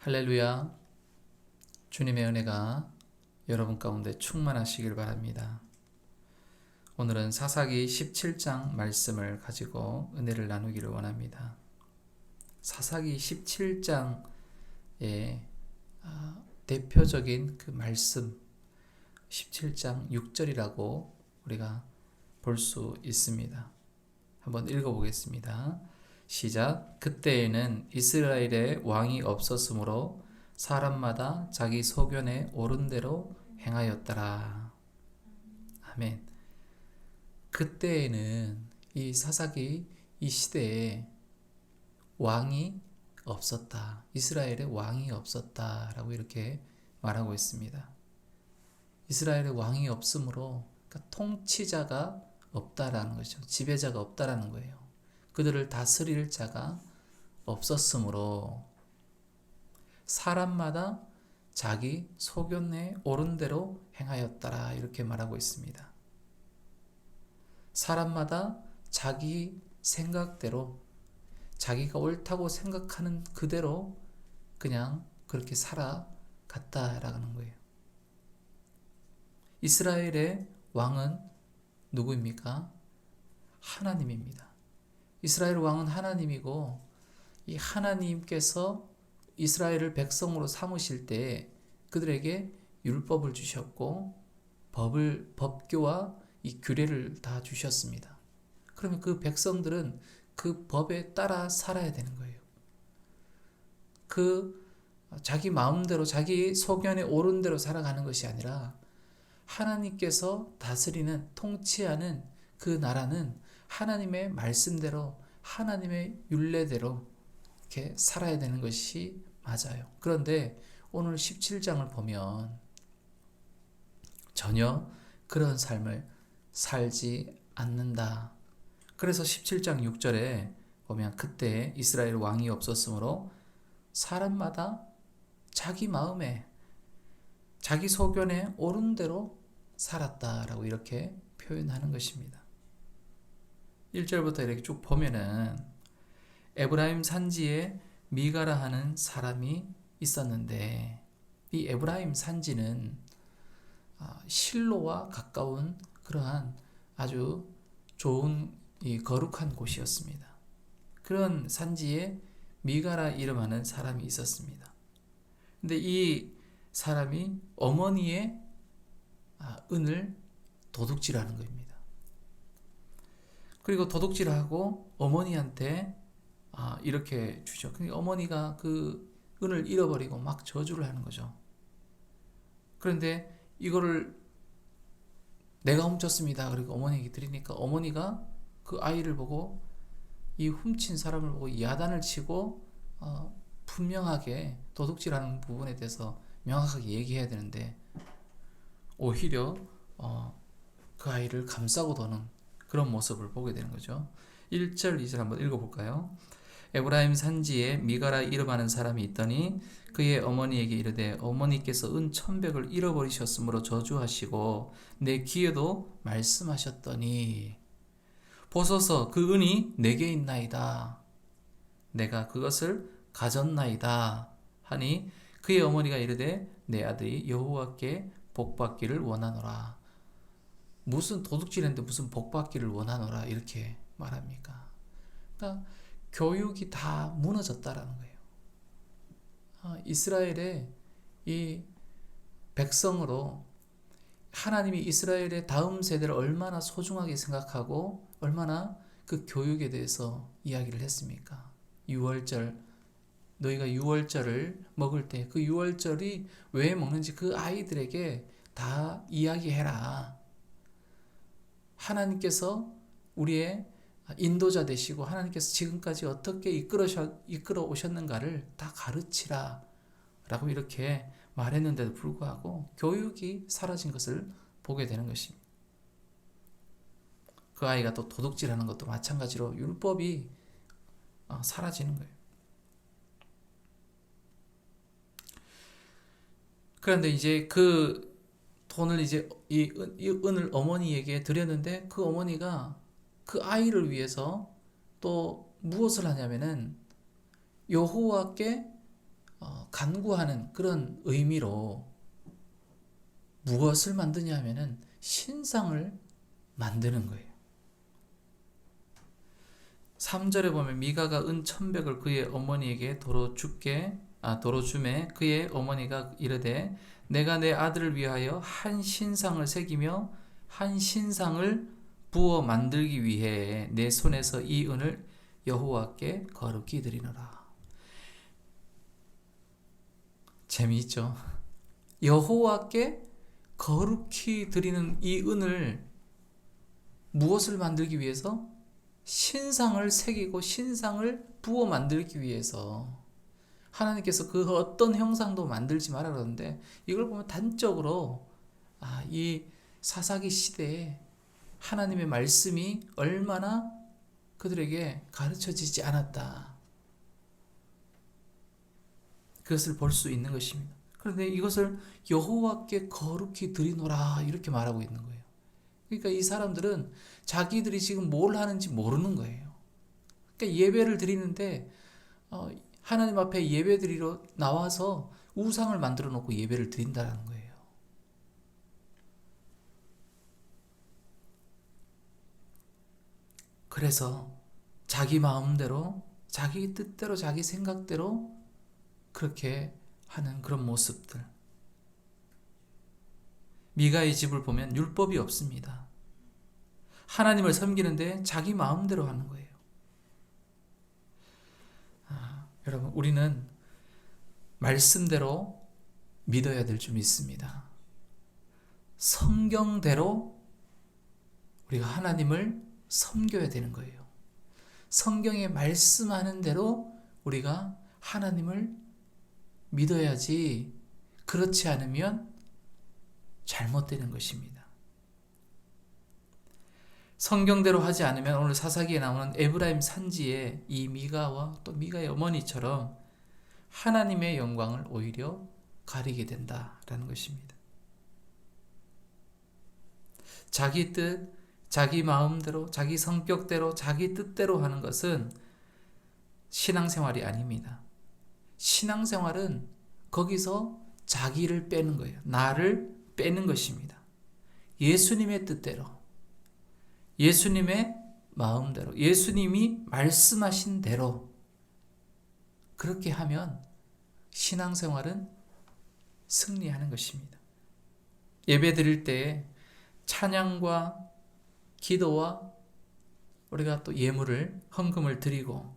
할렐루야. 주님의 은혜가 여러분 가운데 충만하시길 바랍니다. 오늘은 사사기 17장 말씀을 가지고 은혜를 나누기를 원합니다. 사사기 17장의 대표적인 그 말씀 17장 6절이라고 우리가 볼 수 있습니다. 한번 읽어보겠습니다. 시작. 그때에는 이스라엘에 왕이 없었으므로 사람마다 자기 소견에 옳은 대로 행하였더라. 아멘. 그때에는 이 사사기 이 시대에 왕이 없었다. 이스라엘에 왕이 없었다라고 이렇게 말하고 있습니다. 이스라엘에 왕이 없으므로 그러니까 통치자가 없다라는 것이죠. 지배자가 없다라는 거예요. 그들을 다스릴 자가 없었으므로 사람마다 자기 소견에 옳은 대로 행하였더라 이렇게 말하고 있습니다. 사람마다 자기 생각대로 자기가 옳다고 생각하는 그대로 그냥 그렇게 살아갔다라는 거예요. 이스라엘의 왕은 누구입니까? 하나님입니다. 이스라엘 왕은 하나님이고 이 하나님께서 이스라엘을 백성으로 삼으실 때 그들에게 율법을 주셨고 법교와 이 규례를 다 주셨습니다. 그러면 그 백성들은 그 법에 따라 살아야 되는 거예요. 그 자기 마음대로 자기 소견에 옳은 대로 살아가는 것이 아니라 하나님께서 다스리는 통치하는 그 나라는 하나님의 말씀대로 하나님의 율례대로 이렇게 살아야 되는 것이 맞아요. 그런데 오늘 17장을 보면 전혀 그런 삶을 살지 않는다. 그래서 17장 6절에 보면 그때 이스라엘 왕이 없었으므로 사람마다 자기 마음에 자기 소견에 옳은 대로 살았다라고 이렇게 표현하는 것입니다. 1절부터 이렇게 쭉 보면은 에브라임 산지에 미가라 하는 사람이 있었는데 이 에브라임 산지는 실로와 가까운 그러한 아주 좋은 이 거룩한 곳이었습니다. 그런 산지에 미가라 이름하는 사람이 있었습니다. 근데 이 사람이 어머니의 은을 도둑질하는 겁니다. 그리고 도둑질하고 어머니한테 이렇게 주죠. 그러니까 어머니가 그 은을 잃어버리고 막 저주를 하는 거죠. 그런데 이거를 내가 훔쳤습니다. 그리고 어머니에게 드리니까 어머니가 그 아이를 보고 이 훔친 사람을 보고 야단을 치고 분명하게 도둑질하는 부분에 대해서 명확하게 얘기해야 되는데 오히려 그 아이를 감싸고 도는 그런 모습을 보게 되는 거죠. 1절, 2절 한번 읽어볼까요? 에브라임 산지에 미가라 이름하는 사람이 있더니 그의 어머니에게 이르되 어머니께서 은 1,100을 잃어버리셨으므로 저주하시고 내 귀에도 말씀하셨더니 보소서 그 은이 내게 있나이다. 내가 그것을 가졌나이다 하니 그의 어머니가 이르되 내 아들이 여호와께 복받기를 원하노라. 무슨 도둑질했는데 무슨 복받기를 원하노라 이렇게 말합니까? 그러니까 교육이 다 무너졌다라는 거예요. 이스라엘의 이 백성으로 하나님이 이스라엘의 다음 세대를 얼마나 소중하게 생각하고 얼마나 그 교육에 대해서 이야기를 했습니까? 유월절 너희가 유월절을 먹을 때 그 유월절이 왜 먹는지 그 아이들에게 다 이야기해라. 하나님께서 우리의 인도자 되시고 하나님께서 지금까지 어떻게 이끌어 오셨는가를 다 가르치라 라고 이렇게 말했는데도 불구하고 교육이 사라진 것을 보게 되는 것입니다. 그 아이가 또 도둑질하는 것도 마찬가지로 율법이 사라지는 거예요. 그런데 이제 그 돈을 이제 이 은을 어머니에게 드렸는데 그 어머니가 그 아이를 위해서 또 무엇을 하냐면은 여호와께 간구하는 그런 의미로 무엇을 만드냐 하면은 신상을 만드는 거예요. 3절에 보면 미가가 은 1,100을 그의 어머니에게 도로 주매 그의 어머니가 이르되 내가 내 아들을 위하여 한 신상을 새기며 한 신상을 부어 만들기 위해 내 손에서 이 은을 여호와께 거룩히 드리노라. 재미있죠? 여호와께 거룩히 드리는 이 은을 무엇을 만들기 위해서? 신상을 새기고 신상을 부어 만들기 위해서. 하나님께서 그 어떤 형상도 만들지 말아 그러는데, 이걸 보면 단적으로 이 사사기 시대에 하나님의 말씀이 얼마나 그들에게 가르쳐지지 않았다, 그것을 볼 수 있는 것입니다. 그런데 이것을 여호와께 거룩히 드리노라 이렇게 말하고 있는 거예요. 그러니까 이 사람들은 자기들이 지금 뭘 하는지 모르는 거예요. 그러니까 예배를 드리는데 하나님 앞에 예배 드리러 나와서 우상을 만들어 놓고 예배를 드린다는 거예요. 그래서 자기 마음대로, 자기 뜻대로, 자기 생각대로 그렇게 하는 그런 모습들. 미가의 집을 보면 율법이 없습니다. 하나님을 섬기는데 자기 마음대로 하는 거예요. 여러분, 우리는 말씀대로 믿어야 될 줄 믿습니다. 성경대로 우리가 하나님을 섬겨야 되는 거예요. 성경에 말씀하는 대로 우리가 하나님을 믿어야지, 그렇지 않으면 잘못되는 것입니다. 성경대로 하지 않으면 오늘 사사기에 나오는 에브라임 산지에 이 미가와 또 미가의 어머니처럼 하나님의 영광을 오히려 가리게 된다라는 것입니다. 자기 뜻, 자기 마음대로, 자기 성격대로, 자기 뜻대로 하는 것은 신앙생활이 아닙니다. 신앙생활은 거기서 자기를 빼는 거예요. 나를 빼는 것입니다. 예수님의 뜻대로, 예수님의 마음대로, 예수님이 말씀하신 대로 그렇게 하면 신앙생활은 승리하는 것입니다. 예배 드릴 때 찬양과 기도와 우리가 또 예물을, 헌금을 드리고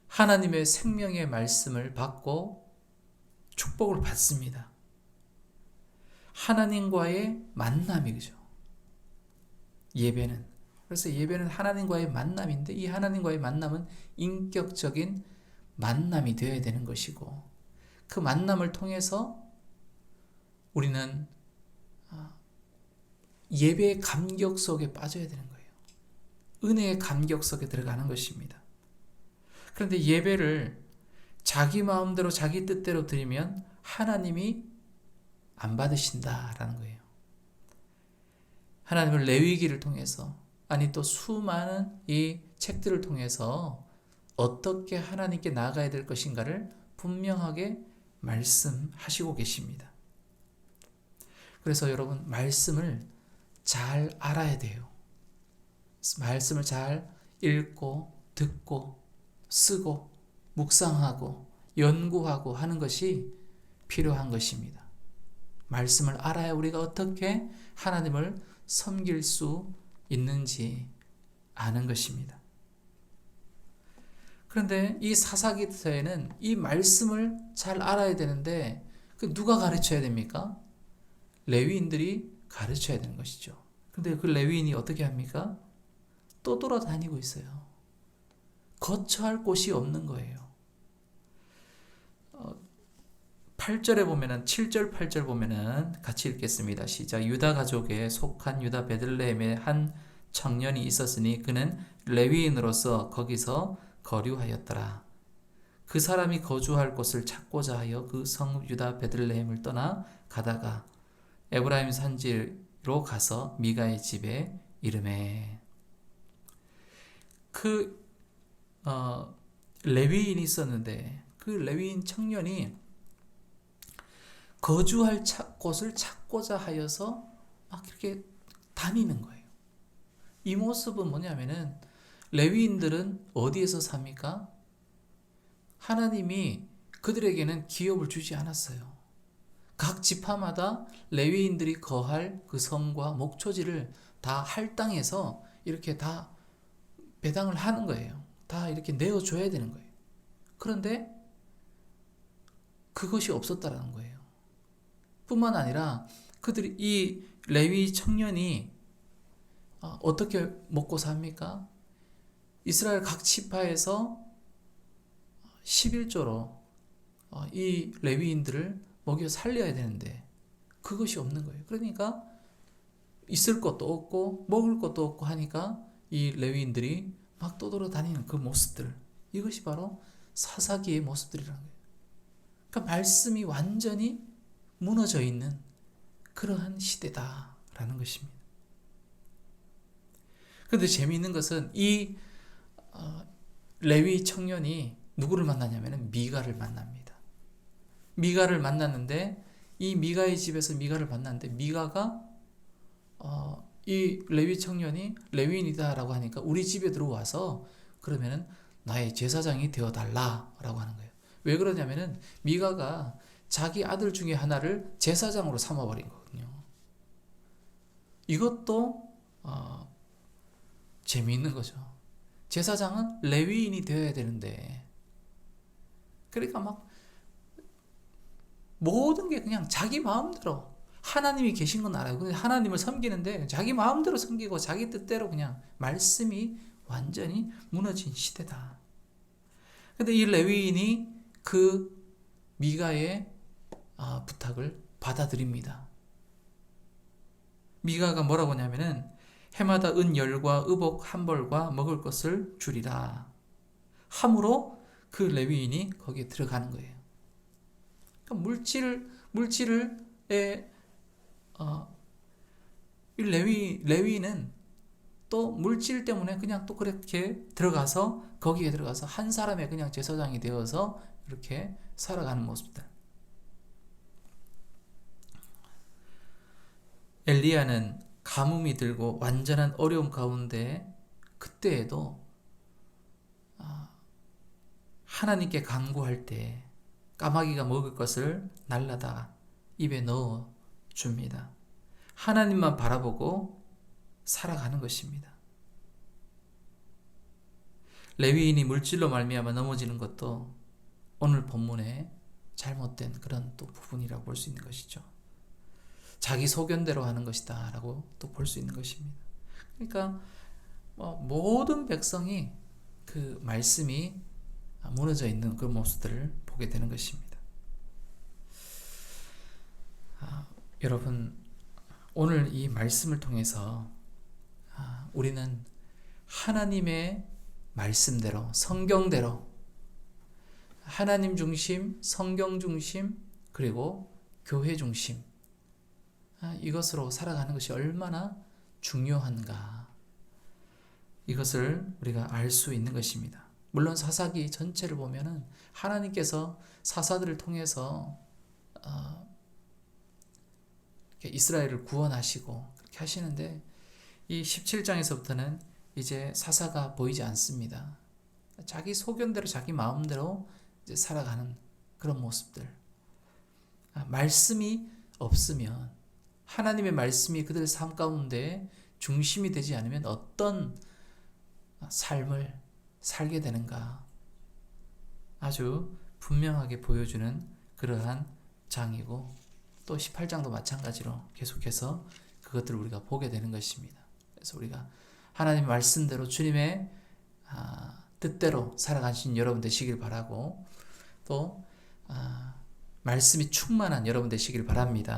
하나님의 생명의 말씀을 받고 축복을 받습니다. 하나님과의 만남이죠. 예배는. 그래서 예배는 하나님과의 만남인데, 이 하나님과의 만남은 인격적인 만남이 되어야 되는 것이고, 그 만남을 통해서 우리는 예배의 감격 속에 빠져야 되는 거예요. 은혜의 감격 속에 들어가는 것입니다. 그런데 예배를 자기 마음대로 자기 뜻대로 드리면 하나님이 안 받으신다라는 거예요. 하나님을 레위기를 통해서, 아니 또 수많은 이 책들을 통해서 어떻게 하나님께 나아가야 될 것인가를 분명하게 말씀하시고 계십니다. 그래서 여러분, 말씀을 잘 알아야 돼요. 말씀을 잘 읽고 듣고 쓰고 묵상하고 연구하고 하는 것이 필요한 것입니다. 말씀을 알아야 우리가 어떻게 하나님을 섬길 수 있는지 아는 것입니다. 그런데 이 사사기서에는 이 말씀을 잘 알아야 되는데, 누가 가르쳐야 됩니까? 레위인들이 가르쳐야 되는 것이죠. 그런데 그 레위인이 어떻게 합니까? 떠돌아다니고 있어요. 거처할 곳이 없는 거예요. 8절에 보면은, 7절 8절 보면은 같이 읽겠습니다. 시작. 유다 가족에 속한 유다 베들레헴에 한 청년이 있었으니 그는 레위인으로서 거기서 거류하였더라. 그 사람이 거주할 곳을 찾고자 하여 그 성 유다 베들레헴을 떠나 가다가 에브라임 산지로 가서 미가의 집에 이르매. 레위인이 있었는데 그 레위인 청년이 거주할 곳을 찾고자 하여서 막 이렇게 다니는 거예요. 이 모습은 뭐냐면은 레위인들은 어디에서 삽니까? 하나님이 그들에게는 기업을 주지 않았어요. 각 지파마다 레위인들이 거할 그 성과 목초지를 다 할당해서 이렇게 다 배당을 하는 거예요. 다 이렇게 내어줘야 되는 거예요. 그런데 그것이 없었다라는 거예요. 뿐만 아니라 그들이 이 레위 청년이 어떻게 먹고 삽니까? 이스라엘 각 지파에서 11조로 이 레위인들을 먹여 살려야 되는데 그것이 없는 거예요. 그러니까 있을 것도 없고 먹을 것도 없고 하니까 이 레위인들이 막 떠돌아다니는 그 모습들, 이것이 바로 사사기의 모습들이라는 거예요. 그러니까 말씀이 완전히 무너져 있는 그러한 시대다라는 것입니다. 그런데 재미있는 것은 이 레위 청년이 누구를 만나냐면 미가를 만납니다. 미가를 만났는데 이 미가의 집에서 미가를 만났는데 미가가 이 레위 청년이 레위인이다라고 하니까 우리 집에 들어와서 그러면은 나의 제사장이 되어달라라고 하는 거예요. 왜 그러냐면은 미가가 자기 아들 중에 하나를 제사장으로 삼아버린 거거든요. 이것도 재미있는 거죠. 제사장은 레위인이 되어야 되는데 그러니까 막 모든 게 그냥 자기 마음대로, 하나님이 계신 건 알아요. 근데 하나님을 섬기는데 자기 마음대로 섬기고 자기 뜻대로 그냥 말씀이 완전히 무너진 시대다. 근데 이 레위인이 그 미가의 부탁을 받아들입니다. 미가가 뭐라고 하냐면은 해마다 은 10과 의복 1벌과 먹을 것을 주리라 함으로 그 레위인이 거기에 들어가는 거예요. 그러니까 레위인은 또 물질 때문에 그냥 또 그렇게 들어가서 거기에 들어가서 한 사람의 그냥 제사장이 되어서 이렇게 살아가는 모습들. 엘리야는 가뭄이 들고 완전한 어려움 가운데 그때에도 하나님께 간구할 때 까마귀가 먹을 것을 날라다 입에 넣어 줍니다. 하나님만 바라보고 살아가는 것입니다. 레위인이 물질로 말미암아 넘어지는 것도 오늘 본문에 잘못된 그런 또 부분이라고 볼 수 있는 것이죠. 자기 소견대로 하는 것이다 라고 또 볼 수 있는 것입니다. 그러니까 모든 백성이 그 말씀이 무너져 있는 그 모습들을 보게 되는 것입니다. 여러분, 오늘 이 말씀을 통해서 우리는 하나님의 말씀대로, 성경대로 하나님 중심, 성경 중심, 그리고 교회 중심, 이것으로 살아가는 것이 얼마나 중요한가, 이것을 우리가 알 수 있는 것입니다. 물론 사사기 전체를 보면은 하나님께서 사사들을 통해서 이스라엘을 구원하시고 그렇게 하시는데 이 17장에서부터는 이제 사사가 보이지 않습니다. 자기 소견대로 자기 마음대로 이제 살아가는 그런 모습들. 말씀이 없으면, 하나님의 말씀이 그들의 삶 가운데 중심이 되지 않으면 어떤 삶을 살게 되는가 아주 분명하게 보여주는 그러한 장이고, 또 18장도 마찬가지로 계속해서 그것들을 우리가 보게 되는 것입니다. 그래서 우리가 하나님 말씀대로 주님의 뜻대로 살아가신 여러분 되시길 바라고, 또 말씀이 충만한 여러분 되시길 바랍니다.